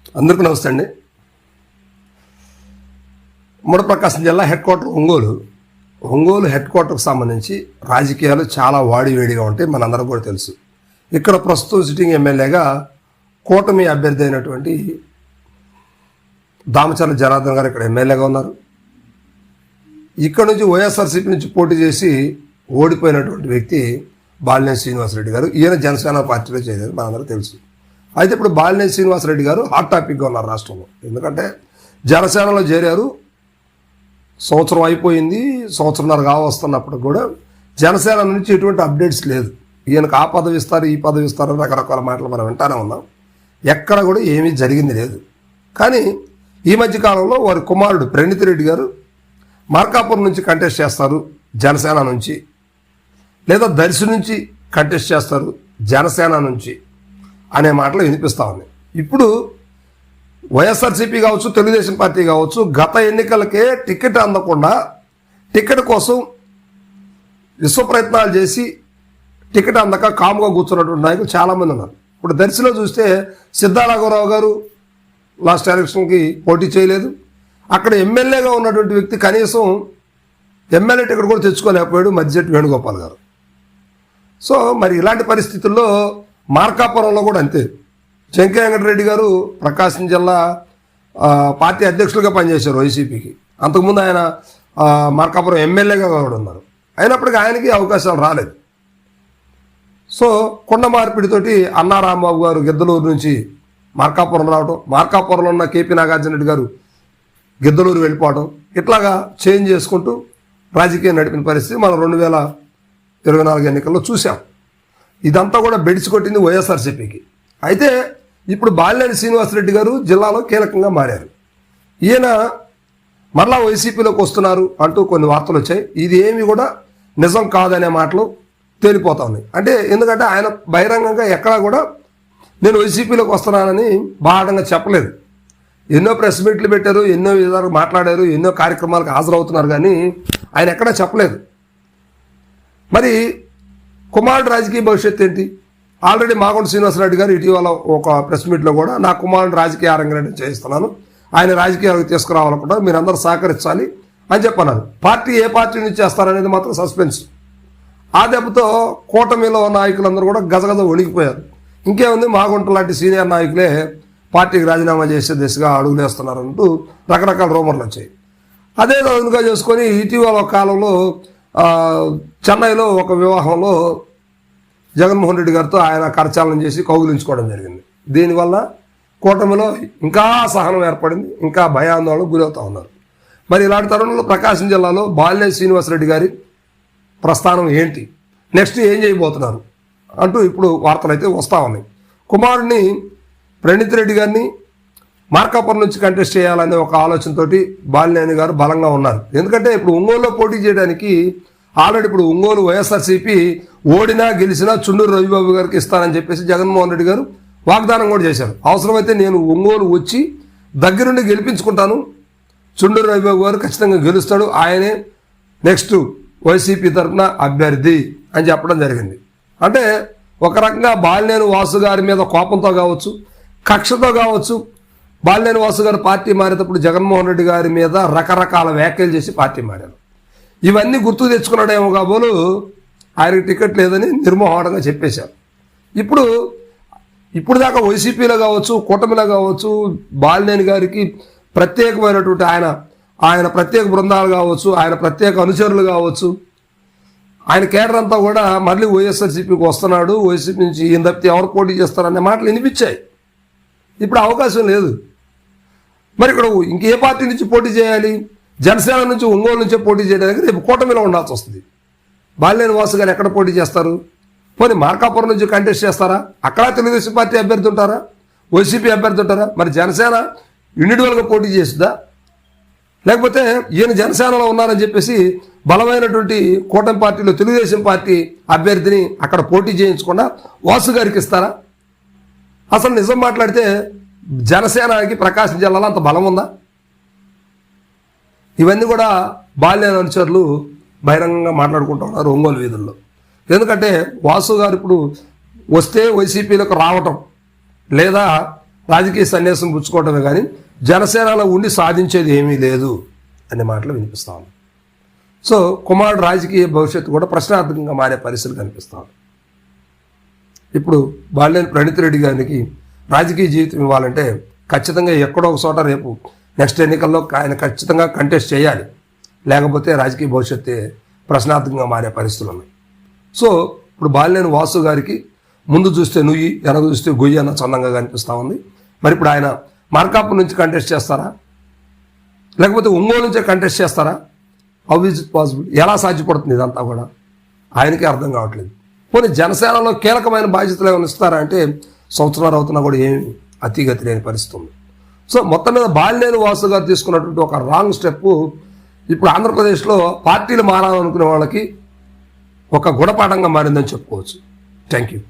అందరికీ నమస్తే అండి. ఉమ్మడి ప్రకాశం జిల్లా హెడ్ క్వార్టర్ ఒంగోలు హెడ్ క్వార్టర్కి సంబంధించి రాజకీయాలు చాలా వాడివేడిగా ఉంటాయి, మనందరం కూడా తెలుసు. ఇక్కడ ప్రస్తుతం సిట్టింగ్ ఎమ్మెల్యేగా కూటమి అభ్యర్థి అయినటువంటి దామచర్ల జనార్దన్ గారు ఇక్కడ ఎమ్మెల్యేగా ఉన్నారు. ఇక్కడ నుంచి వైఎస్ఆర్సీపీ నుంచి పోటీ చేసి ఓడిపోయినటువంటి వ్యక్తి బాలినేని శ్రీనివాసరెడ్డి గారు. ఈయన జనసేన పార్టీలో చేరారు, మనందరూ తెలుసు. అయితే ఇప్పుడు బాలినేని శ్రీనివాసరెడ్డి గారు హాట్ టాపిక్గా ఉన్నారు రాష్ట్రంలో. ఎందుకంటే జనసేనలో చేరారు, సంవత్సరం అయిపోయింది, సంవత్సరంన్నర కావస్తున్నప్పుడు కూడా జనసేన నుంచి ఎటువంటి అప్డేట్స్ లేదు. ఈయనకు ఆ పదవి ఇస్తారు, ఈ పదవి ఇస్తారు, రకరకాల మాటలు మనం వింటానే ఉన్నాం. ఎక్కడ కూడా ఏమీ జరిగింది లేదు. కానీ ఈ మధ్యకాలంలో వారి కుమారుడు ప్రణీత్ రెడ్డి గారు మార్కాపురం నుంచి కంటెస్ట్ చేస్తారు జనసేన నుంచి, లేదా దర్శి నుంచి కంటెస్ట్ చేస్తారు జనసేన నుంచి అనే మాటలు వినిపిస్తూ ఉన్నాయి. ఇప్పుడు వైఎస్ఆర్సీపీ కావచ్చు, తెలుగుదేశం పార్టీ కావచ్చు, గత ఎన్నికలకే టికెట్ అందకుండా టికెట్ కోసం విశ్వ ప్రయత్నాలు చేసి టికెట్ అందక కాముగా కూర్చున్నటువంటి నాయకులు చాలామంది ఉన్నారు. ఇప్పుడు దర్శిలో చూస్తే సిద్ధారాఘవరావు గారు లాస్ట్ ఎలక్షన్కి పోటీ చేయలేదు. అక్కడ ఎమ్మెల్యేగా ఉన్నటువంటి వ్యక్తి కనీసం ఎమ్మెల్యే టికెట్ కూడా తెచ్చుకోలేకపోయాడు, మధ్యచెట్టు వేణుగోపాల్ గారు. సో మరి ఇలాంటి పరిస్థితుల్లో మార్కాపురంలో కూడా అంతే. చెంకే వెంకటరెడ్డి గారు ప్రకాశం జిల్లా పార్టీ అధ్యక్షులుగా పనిచేశారు వైసీపీకి. అంతకుముందు ఆయన మార్కాపురం ఎమ్మెల్యేగా కూడా ఉన్నారు. అయినప్పటికీ ఆయనకి అవకాశాలు రాలేదు. సో కొండ మార్పిడితోటి అన్నా రాంబాబు గారు గిద్దలూరు నుంచి మార్కాపురం రావడం, మార్కాపురంలో ఉన్న కేపీ నాగార్జున రెడ్డి గారు గిద్దలూరు వెళ్ళిపోవడం, ఇట్లాగా చేంజ్ చేసుకుంటూ రాజకీయం నడిపిన పరిస్థితి మనం 2024 ఎన్నికల్లో చూసాం. ఇదంతా కూడా బెడిసి కొట్టింది వైఎస్ఆర్సీపీకి. అయితే ఇప్పుడు బాలినేని శ్రీనివాసరెడ్డి గారు జిల్లాలో కీలకంగా మారారు. ఈయన మరలా వైసీపీలోకి వస్తున్నారు అంటూ కొన్ని వార్తలు వచ్చాయి. ఇది ఏమి కూడా నిజం కాదనే మాటలు తేలిపోతా ఉన్నాయి. అంటే ఎందుకంటే ఆయన బహిరంగంగా ఎక్కడా కూడా నేను వైసీపీలోకి వస్తున్నానని బాగా చెప్పలేదు. ఎన్నో ప్రెస్ మీట్లు పెట్టారు, ఎన్నో విధాలు మాట్లాడారు, ఎన్నో కార్యక్రమాలకు హాజరవుతున్నారు, కానీ ఆయన ఎక్కడా చెప్పలేదు. మరి కుమారుడు రాజకీయ భవిష్యత్తు ఏంటి? ఆల్రెడీ మాగుంట శ్రీనివాసరెడ్డి గారు ఇటీవల ఒక ప్రెస్ మీట్లో కూడా నా కుమారుడు రాజకీయ రంగంలో చేయిస్తున్నాను, ఆయన రాజకీయాలకు తీసుకురావాలనుకుంటారు, మీరందరూ సహకరించాలి అని చెప్పన్నారు. పార్టీ ఏ పార్టీ నుంచి చేస్తారనేది మాత్రం సస్పెన్స్. ఆ దెబ్బతో కూటమిలో నాయకులందరూ కూడా గజగజ వణికిపోయారు. ఇంకేముంది, మాగుంట లాంటి సీనియర్ నాయకులే పార్టీకి రాజీనామా చేసే దిశగా అడుగులేస్తున్నారంటూ రకరకాల రూమర్లు వచ్చాయి. అదే రోజుగా చేసుకొని ఇటీవల కాలంలో చెన్నైలో ఒక వివాహంలో జగన్మోహన్ రెడ్డి గారితో ఆయన కరచాలనం చేసి కౌగులించుకోవడం జరిగింది. దీనివల్ల కూటమిలో ఇంకా సహనం ఏర్పడింది, ఇంకా భయాందోళనకు గురవుతూ ఉన్నారు. మరి ఇలాంటి తరుణంలో ప్రకాశం జిల్లాలో బాలినేని శ్రీనివాసరెడ్డి గారి ప్రస్థానం ఏంటి, నెక్స్ట్ ఏం చేయబోతున్నారు అంటూ ఇప్పుడు వార్తలు అయితే వస్తూ ఉన్నాయి. కుమారుడిని ప్రణీత్ రెడ్డి గారిని మార్కాపురం నుంచి కంటెస్ట్ చేయాలనే ఒక ఆలోచనతోటి బాలినేని గారు బలంగా ఉన్నారు. ఎందుకంటే ఇప్పుడు ఒంగోలులో పోటీ చేయడానికి ఆల్రెడీ ఇప్పుడు ఒంగోలు వైఎస్ఆర్సీపీ ఓడినా గెలిచినా చుండూరు రవిబాబు గారికి ఇస్తానని చెప్పేసి జగన్మోహన్ రెడ్డి గారు వాగ్దానం కూడా చేశారు. అవసరమైతే నేను ఒంగోలు వచ్చి దగ్గరుండి గెలిపించుకుంటాను, చుండూరు రవిబాబు గారు ఖచ్చితంగా గెలుస్తాడు, ఆయనే నెక్స్ట్ వైసీపీ తరఫున అభ్యర్థి అని చెప్పడం జరిగింది. అంటే ఒక రకంగా బాలినేని వాసు గారి మీద కోపంతో కావచ్చు, కక్షతో కావచ్చు, బాలినేని వాసు గారు పార్టీ మారేటప్పుడు జగన్మోహన్ రెడ్డి గారి మీద రకరకాల వ్యాఖ్యలు చేసి పార్టీ మారారు. ఇవన్నీ గుర్తు తెచ్చుకున్నాడేమో కాబోలు ఆయనకి టికెట్ లేదని నిర్మోహంగా చెప్పేశారు. ఇప్పుడు దాకా వైసీపీలో కావచ్చు, కూటమిలో కావచ్చు, బాలినేని గారికి ప్రత్యేకమైనటువంటి ఆయన ప్రత్యేక బృందాలు కావచ్చు, ఆయన ప్రత్యేక అనుచరులు కావచ్చు, ఆయన కేడర్ అంతా కూడా మళ్ళీ వైఎస్ఆర్సీపీకి వస్తున్నాడు, వైసీపీ నుంచి ఈయన తప్పితే ఎవరు పోటీ చేస్తారనే మాటలు వినిపించాయి. ఇప్పుడు అవకాశం లేదు. మరి ఇక్కడ ఇంకే పార్టీ నుంచి పోటీ చేయాలి? జనసేన నుంచి, ఒంగోలు నుంచే పోటీ చేయడానికి రేపు కూటమిలో ఉండాల్సి వస్తుంది. బాలినేని వాసు గారు ఎక్కడ పోటీ చేస్తారు? పోనీ మార్కాపురం నుంచి కంటెస్ట్ చేస్తారా? అక్కడ తెలుగుదేశం పార్టీ అభ్యర్థి ఉంటారా, వైసీపీ అభ్యర్థి ఉంటారా? మరి జనసేన ఇండివిజువల్గా పోటీ చేస్తుందా? లేకపోతే ఈయన జనసేనలో ఉన్నారని చెప్పేసి బలమైనటువంటి కూటమి పార్టీలో తెలుగుదేశం పార్టీ అభ్యర్థిని అక్కడ పోటీ చేయించకుండా వాసు గారికి ఇస్తారా? అసలు నిజం మాట్లాడితే జనసేనకి ప్రకాశం జిల్లాలో అంత బలం ఉందా? ఇవన్నీ కూడా బాలినేని అనుచరులు బహిరంగంగా మాట్లాడుకుంటూ ఉన్నారు ఒంగోలు వీధుల్లో. ఎందుకంటే వాసు గారు ఇప్పుడు వస్తే వైసీపీలకు రావటం, లేదా రాజకీయ సన్యాసం పుచ్చుకోవటమే కానీ జనసేనలో ఉండి సాధించేది ఏమీ లేదు అనే మాటలు వినిపిస్తా ఉంది. సో కుమారుడు రాజకీయ భవిష్యత్తు కూడా ప్రశ్నార్థకంగా మారే పరిస్థితులు కనిపిస్తాం. ఇప్పుడు బాలినేని ప్రణీత్ రెడ్డి గారికి రాజకీయ జీవితం ఇవ్వాలంటే ఖచ్చితంగా ఎక్కడో ఒక చోట రేపు నెక్స్ట్ ఎన్నికల్లో ఆయన ఖచ్చితంగా కంటెస్ట్ చేయాలి, లేకపోతే రాజకీయ భవిష్యత్తే ప్రశ్నార్థకంగా మారే పరిస్థితులు ఉన్నాయి. సో ఇప్పుడు బాలినేని వాసు గారికి ముందు చూస్తే నుయ్యి వెనక చూస్తే గొయ్యి అన్న చందంగా కనిపిస్తూ ఉంది. మరి ఇప్పుడు ఆయన మార్కాపు నుంచి కంటెస్ట్ చేస్తారా, లేకపోతే ఒంగోలు నుంచే కంటెస్ట్ చేస్తారా? How is it possible? ఎలా సాధ్యపడుతుంది ఇదంతా కూడా ఆయనకే అర్థం కావట్లేదు. పోనీ జనసేనలో కీలకమైన బాధ్యతలు ఏమైనా ఇస్తారా అంటే సంవత్సరాలు అవుతున్నా కూడా ఏమి అతిగతి లేని పరిస్థితి ఉంది. సో మొత్తం మీద బాలినేని వాసు గారు తీసుకున్నటువంటి ఒక రాంగ్ స్టెప్ ఇప్పుడు ఆంధ్రప్రదేశ్లో పార్టీలు మారాలనుకునే వాళ్ళకి ఒక గుణపాఠంగా మారిందని చెప్పుకోవచ్చు. Thank you.